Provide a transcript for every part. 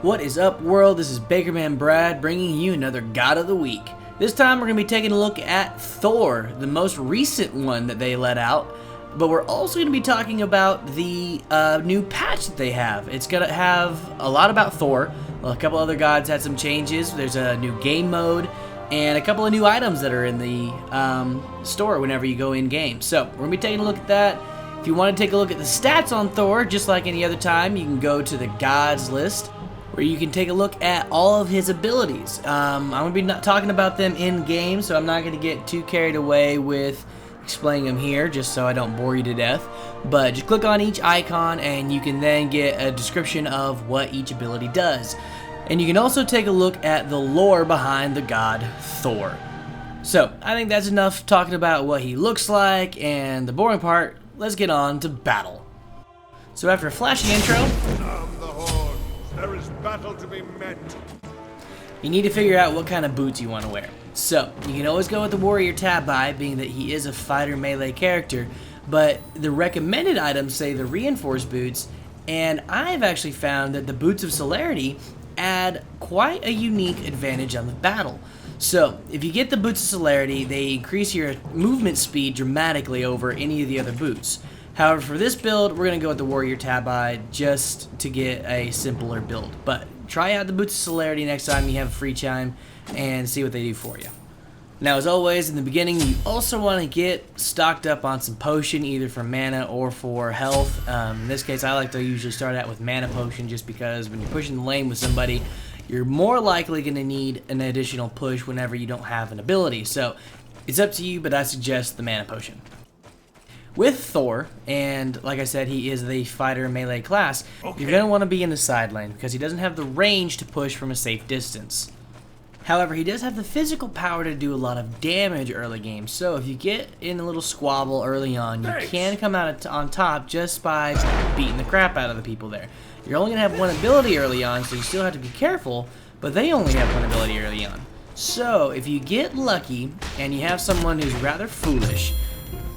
What is up, world? This is BakermanBrad bringing you another God of the Week. This time we're going to be taking a look at Thor, the most recent one that they let out. But we're also going to be talking about the new patch that they have. It's going to have a lot about Thor. Well, a couple other gods had some changes. There's a new game mode and a couple of new items that are in the store whenever you go in-game. So we're going to be taking a look at that. If you want to take a look at the stats on Thor, just like any other time, you can go to the gods list, where you can take a look at all of his abilities. I'm going to be not talking about them in-game, so I'm not going to get too carried away with explaining them here, just so I don't bore you to death. But just click on each icon, and you can then get a description of what each ability does. And you can also take a look at the lore behind the god Thor. So, I think that's enough talking about what he looks like, and the boring part, let's get on to battle. So after a flashy intro, there is battle to be met. You need to figure out what kind of boots you want to wear. So, you can always go with the warrior tabi, being that he is a fighter melee character, but the recommended items say the reinforced boots, and I've actually found that the boots of celerity add quite a unique advantage on the battle. So, if you get the boots of celerity, they increase your movement speed dramatically over any of the other boots. However, for this build, we're going to go with the warrior tabi just to get a simpler build. But try out the boots of celerity next time you have a free chime and see what they do for you. Now, as always, in the beginning, you also want to get stocked up on some potion, either for mana or for health. In this case, I like to usually start out with mana potion, just because when you're pushing the lane with somebody, you're more likely going to need an additional push whenever you don't have an ability. So, it's up to you, but I suggest the mana potion. With Thor, and like I said, he is the fighter melee class, you're going to want to be in the side lane, because he doesn't have the range to push from a safe distance. However, he does have the physical power to do a lot of damage early game, so if you get in a little squabble early on, you can come out on top just by beating the crap out of the people there. You're only going to have one ability early on, so you still have to be careful, but they only have one ability early on. So, if you get lucky, and you have someone who's rather foolish,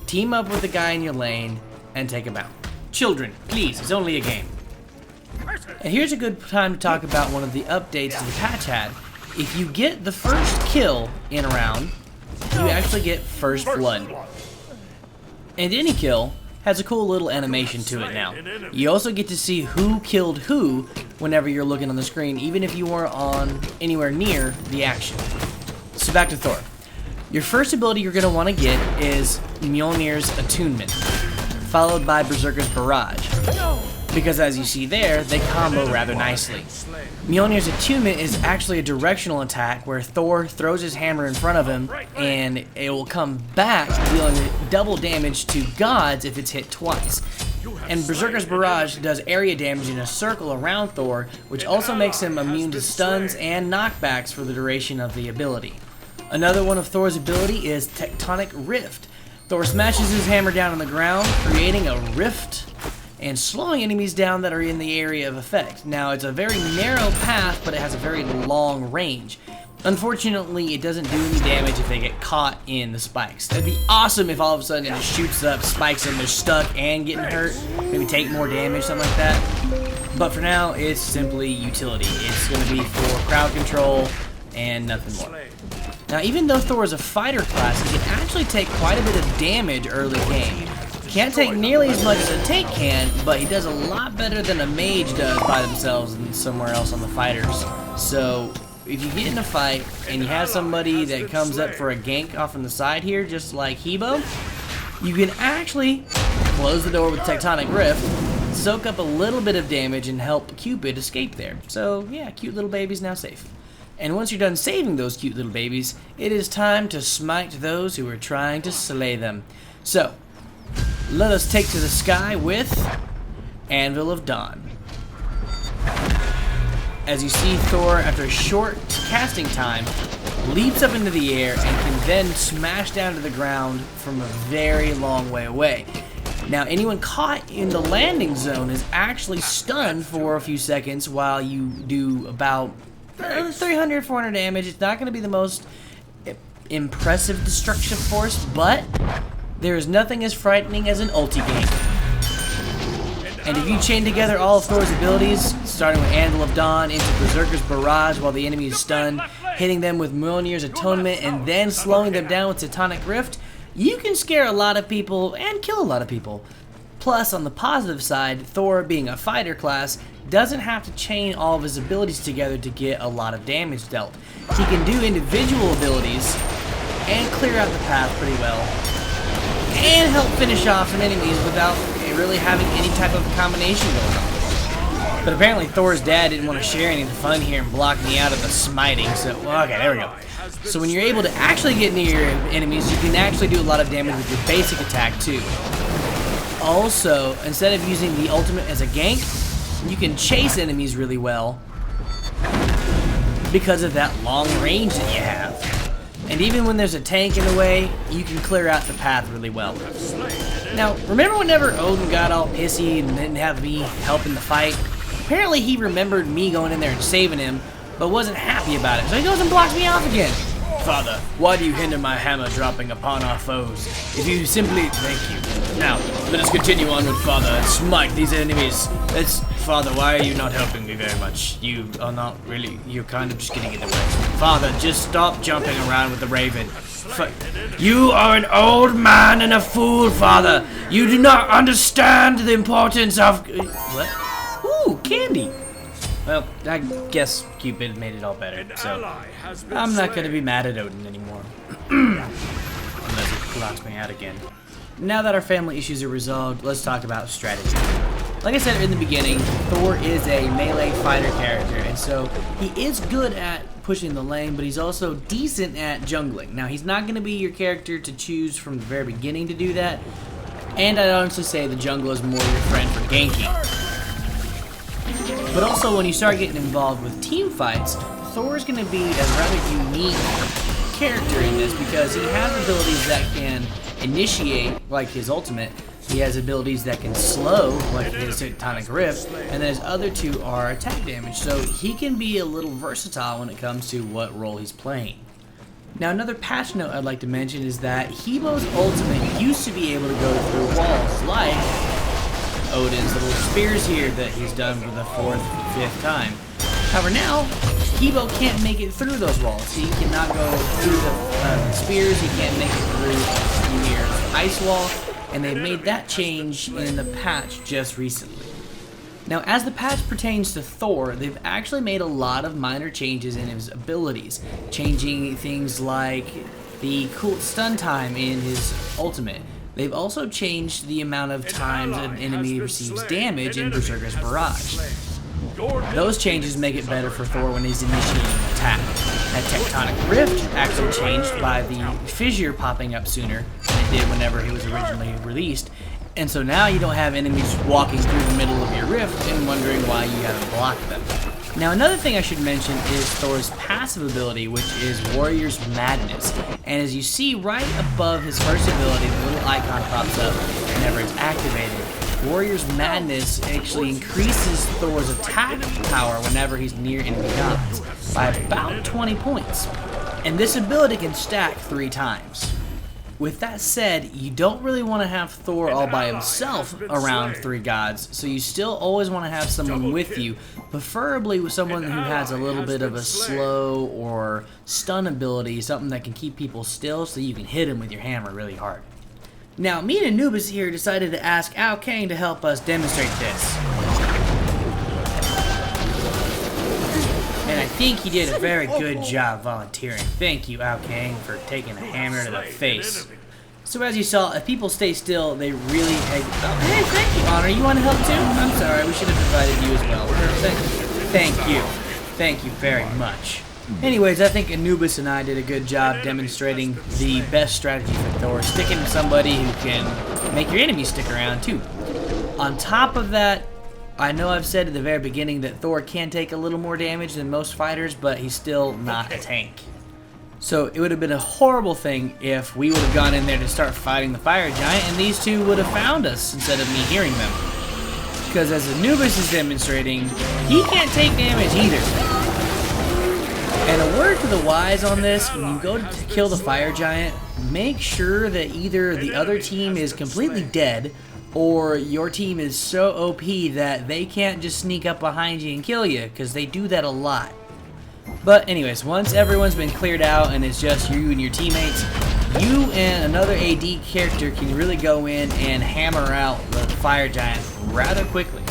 team up with the guy in your lane and take him out. Children, please, it's only a game. And here's a good time to talk about one of the updates the patch had. If you get the first kill in a round, you actually get first blood. And any kill has a cool little animation to it now. You also get to see who killed who whenever you're looking on the screen, even if you weren't on anywhere near the action. So back to Thor. Your first ability you're going to want to get is Mjolnir's Attunement, followed by Berserker's Barrage, because as you see there, they combo rather nicely. Mjolnir's Attunement is actually a directional attack where Thor throws his hammer in front of him, and it will come back, dealing double damage to gods if it's hit twice. And Berserker's Barrage does area damage in a circle around Thor, which also makes him immune to stuns and knockbacks for the duration of the ability. Another one of Thor's ability is Tectonic Rift. Thor smashes his hammer down on the ground, creating a rift and slowing enemies down that are in the area of effect. Now, it's a very narrow path, but it has a very long range. Unfortunately, it doesn't do any damage if they get caught in the spikes. That'd be awesome if all of a sudden it just shoots up, spikes them, they're stuck and getting hurt. Maybe take more damage, something like that. But for now, it's simply utility. It's going to be for crowd control and nothing more. Now, even though Thor is a fighter class, he can actually take quite a bit of damage early game. Can't take nearly as much as a tank can, but he does a lot better than a mage does by themselves and somewhere else on the fighters. So, if you get in a fight and you have somebody that comes up for a gank off on the side here, just like Hebo, you can actually close the door with Tectonic Rift, soak up a little bit of damage, and help Cupid escape there. So, yeah, cute little baby's now safe. And once you're done saving those cute little babies, it is time to smite those who are trying to slay them. So, let us take to the sky with Anvil of Dawn. As you see, Thor, after a short casting time, leaps up into the air and can then smash down to the ground from a very long way away. Now, anyone caught in the landing zone is actually stunned for a few seconds while you do about 300, 400 damage. It's not going to be the most impressive destruction force, but there is nothing as frightening as an ulti gank. And if you chain together all of Thor's abilities, starting with Anvil of Dawn into Berserker's Barrage while the enemy is stunned, hitting them with Mjolnir's Atonement, and then slowing them down with Tectonic Rift, you can scare a lot of people and kill a lot of people. Plus, on the positive side, Thor, being a fighter class, doesn't have to chain all of his abilities together to get a lot of damage dealt. He can do individual abilities and clear out the path pretty well, and help finish off some enemies without really having any type of combination going on. But apparently Thor's dad didn't want to share any of the fun here and block me out of the smiting, so, well, okay, there we go. So when you're able to actually get near your enemies, you can actually do a lot of damage with your basic attack too. Also, instead of using the ultimate as a gank, you can chase enemies really well because of that long range that you have. And even when there's a tank in the way, you can clear out the path really well. Now, remember whenever Odin got all pissy and didn't have me help in the fight? Apparently he remembered me going in there and saving him, but wasn't happy about it, so he goes and blocks me off again. Father, why do you hinder my hammer dropping upon our foes? If you simply... Thank you. Now, let us continue on with Father and smite these enemies. Father, why are you not helping me very much? You are not really... You're kind of just getting in the way. Father, just stop jumping around with the raven. You are an old man and a fool, Father. You do not understand the importance of... What? Ooh, candy. Well, I guess Cupid made it all better, so I'm not going to be mad at Odin anymore. Unless he blocks me out again. Now that our family issues are resolved, let's talk about strategy. Like I said in the beginning, Thor is a melee fighter character, and so he is good at pushing the lane, but he's also decent at jungling. Now, he's not going to be your character to choose from the very beginning to do that, and I'd honestly say the jungle is more your friend for ganking. But also, when you start getting involved with team fights, Thor is going to be a rather unique character in this because he has abilities that can initiate, like his ultimate. He has abilities that can slow, like his Tectonic Rift, and then his other two are attack damage. So he can be a little versatile when it comes to what role he's playing. Now, another patch note I'd like to mention is that Hebo's ultimate used to be able to go through walls, like Odin's little spears here that he's done for the 4th, 5th time. However, now, Hebo can't make it through those walls. He cannot go through the spears, he can't make it through Ymir's ice wall, and they made that change in the patch just recently. Now, as the patch pertains to Thor, they've actually made a lot of minor changes in his abilities, changing things like the cool stun time in his ultimate. They've also changed the amount of times an enemy receives damage in Berserker's Barrage. Those changes make it better for Thor when he's initiating an attack. That Tectonic Rift actually changed by the fissure popping up sooner than it did whenever he was originally released. And so now you don't have enemies walking through the middle of your rift and wondering why you haven't blocked them. Now, another thing I should mention is Thor's passive ability, which is Warrior's Madness. And as you see right above his first ability, the little icon pops up whenever it's activated. Warrior's Madness actually increases Thor's attack power whenever he's near enemy gods by about 20 points. And this ability can stack 3 times. With that said, you don't really want to have Thor all by himself around 3 gods, so you still always want to have someone with you, preferably with someone who has a little bit of a slow or stun ability, something that can keep people still so you can hit them with your hammer really hard. Now, me and Anubis here decided to ask Ao Kang to help us demonstrate this. And I think he did a very good job volunteering. Thank you, Ao Kang, for taking a hammer to the face. So as you saw, if people stay still, they really... hey, thank you, Honor. You want to help too? I'm sorry, we should have invited you as well. Thank you. Thank you very much. Anyways, I think Anubis and I did a good job demonstrating the best strategy for Thor, sticking to somebody who can make your enemies stick around too. On top of that, I know I've said at the very beginning that Thor can take a little more damage than most fighters, but he's still not a tank. So it would have been a horrible thing if we would have gone in there to start fighting the fire giant and these two would have found us instead of me hearing them. Because as Anubis is demonstrating, he can't take damage either. And a word to the wise on this, when you go to kill the fire giant, make sure that either the other team is completely dead or your team is so OP that they can't just sneak up behind you and kill you, because they do that a lot. But anyways, once everyone's been cleared out and it's just you and your teammates, you and another AD character can really go in and hammer out the fire giant rather quickly.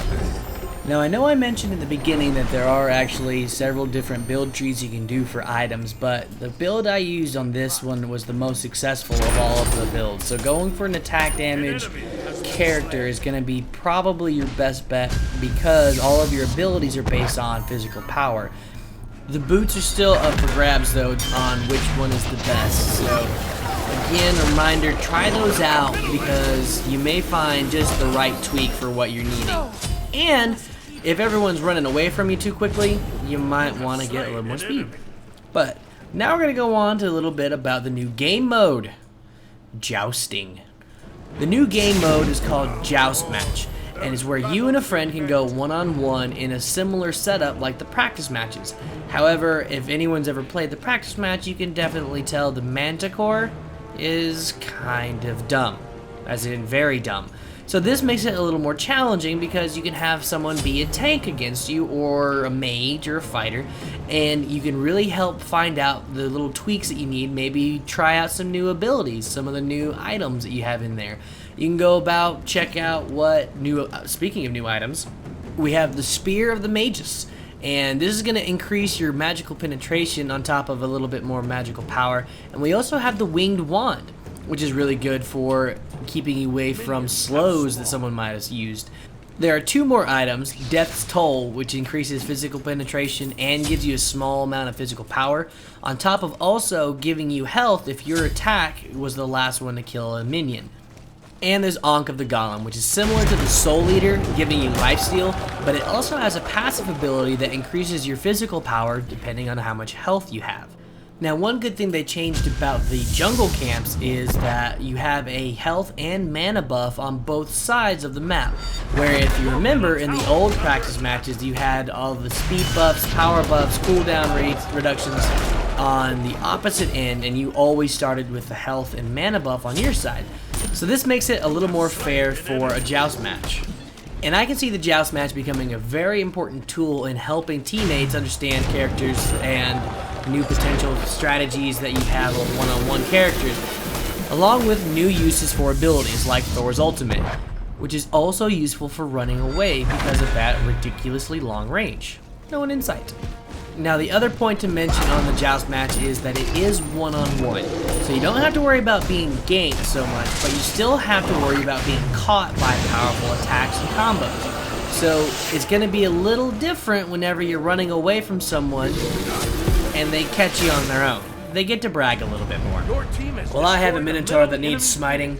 Now I know I mentioned in the beginning that there are actually several different build trees you can do for items, but the build I used on this one was the most successful of all of the builds. So going for an attack damage character is going to be probably your best bet because all of your abilities are based on physical power. The boots are still up for grabs though on which one is the best. So again, a reminder, try those out because you may find just the right tweak for what you're needing. And if everyone's running away from you too quickly, you might want to get a little more speed. But now we're going to go on to a little bit about the new game mode, Jousting. The new game mode is called Joust Match, and is where you and a friend can go one-on-one in a similar setup like the practice matches. However, if anyone's ever played the practice match, you can definitely tell the Manticore is kind of dumb, as in very dumb. So this makes it a little more challenging because you can have someone be a tank against you, or a mage or a fighter, and you can really help find out the little tweaks that you need. Maybe try out some new abilities, some of the new items that you have in there. You can go about, check out what new, speaking of new items, we have the Spear of the Magus. And this is going to increase your magical penetration on top of a little bit more magical power. And we also have the Winged Wand, which is really good for keeping you away from slows that someone might have used. There are two more items, Death's Toll, which increases physical penetration and gives you a small amount of physical power, on top of also giving you health if your attack was the last one to kill a minion. And there's Ankh of the Golem, which is similar to the Soul Eater, giving you lifesteal, but it also has a passive ability that increases your physical power depending on how much health you have. Now, one good thing they changed about the jungle camps is that you have a health and mana buff on both sides of the map, where if you remember in the old practice matches you had all the speed buffs, power buffs, cooldown rates, reductions on the opposite end, and you always started with the health and mana buff on your side. So this makes it a little more fair for a joust match. And I can see the joust match becoming a very important tool in helping teammates understand characters and new potential strategies that you have of one-on-one characters, along with new uses for abilities like Thor's ultimate, which is also useful for running away because of that ridiculously long range. No one in sight. Now, the other point to mention on the joust match is that it is one-on-one, so you don't have to worry about being ganked so much, but you still have to worry about being caught by powerful attacks and combos. So it's going to be a little different whenever you're running away from someone and they catch you on their own. They get to brag a little bit more. Well, I have a Minotaur that needs smiting.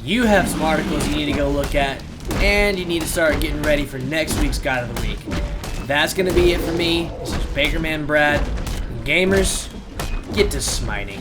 You have some articles you need to go look at, and you need to start getting ready for next week's God of the Week. That's going to be it for me. This is BakermanBrad. Gamers, get to smiting.